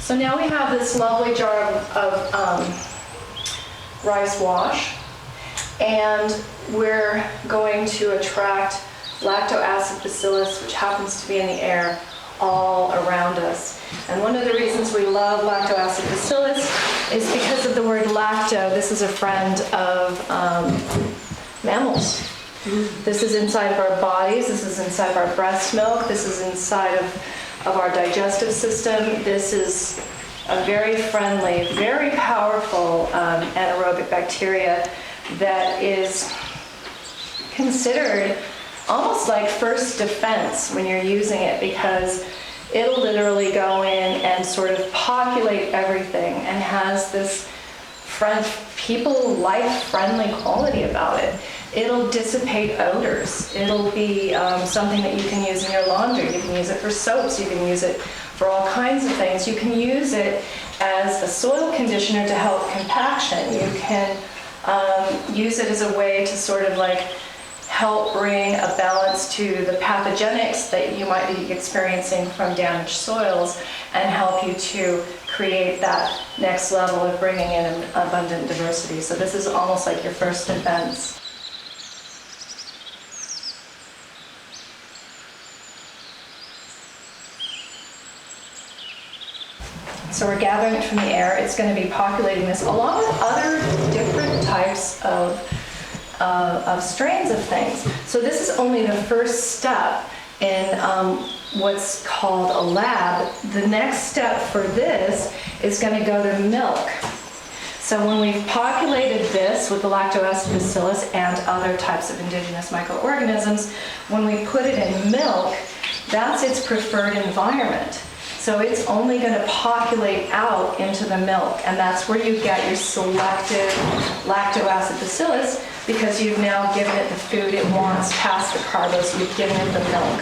So now we have this lovely jar of rice wash, and we're going to attract lacto acid bacillus, which happens to be in the air all around us. And one of the reasons we love lacto acid bacillus is because of the word lacto. This is a friend of mammals. This is inside of our bodies, this is inside of our breast milk, this is inside of our digestive system. This is a very friendly, very powerful anaerobic bacteria that is considered almost like first defense when you're using it, because it'll literally go in and sort of populate everything and has this life-friendly quality about it. It'll dissipate odors. It'll be something that you can use in your laundry. You can use it for soaps. You can use it for all kinds of things. You can use it as a soil conditioner to help compaction. You can use it as a way to sort of like help bring a balance to the pathogenics that you might be experiencing from damaged soils and help you to create that next level of bringing in an abundant diversity. So this is almost like your first defense. So we're gathering it from the air. It's going to be populating this along with other different types of strains of things. So this is only the first step in what's called a lab. The next step for this is going to go to milk. So when we've populated this with the lactobacillus and other types of indigenous microorganisms, when we put it in milk, that's its preferred environment. So it's only going to populate out into the milk, and that's where you get your selective lactobacillus, because you've now given it the food it wants past the carbos. You've given it the milk.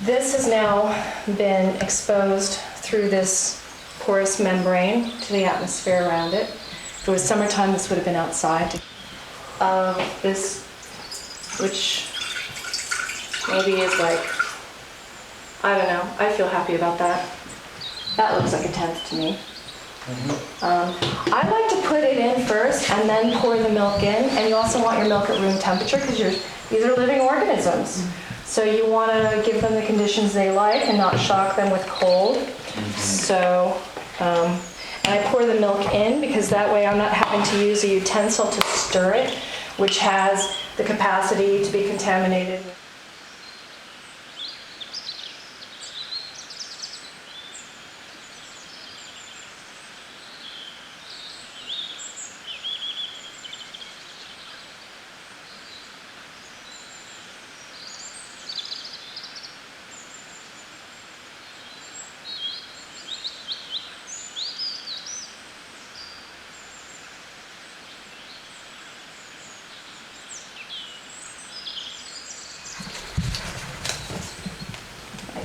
This has now been exposed through this porous membrane to the atmosphere around it. If it was summertime, this would have been outside. This, which maybe is like, I don't know, I feel happy about that. That looks like a 10th to me. I like to put it in first and then pour the milk in, and you also want your milk at room temperature because these are living organisms. So you want to give them the conditions they like and not shock them with cold. So, and I pour the milk in because that way I'm not having to use a utensil to stir it, which has the capacity to be contaminated.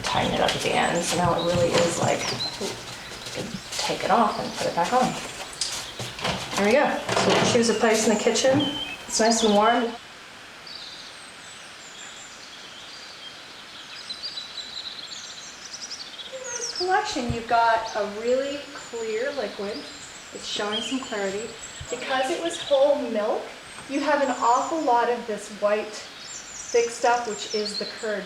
Tighten it up at the end, so now it really is like, take it off and put it back on. There we go. So we'll choose a place in the kitchen. It's nice and warm. In this collection, you've got a really clear liquid. It's showing some clarity. Because it was whole milk, you have an awful lot of this white, thick stuff, which is the curd.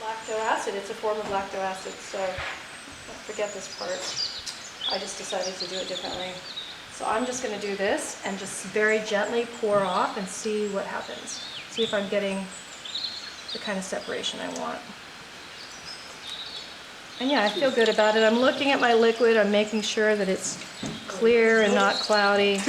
Lacto acid, it's a form of lacto acid, so forget this part. I just decided to do it differently. So I'm just going to do this and just very gently pour off and see what happens. See if I'm getting the kind of separation I want. And yeah, I feel good about it. I'm looking at my liquid, I'm making sure that it's clear and not cloudy.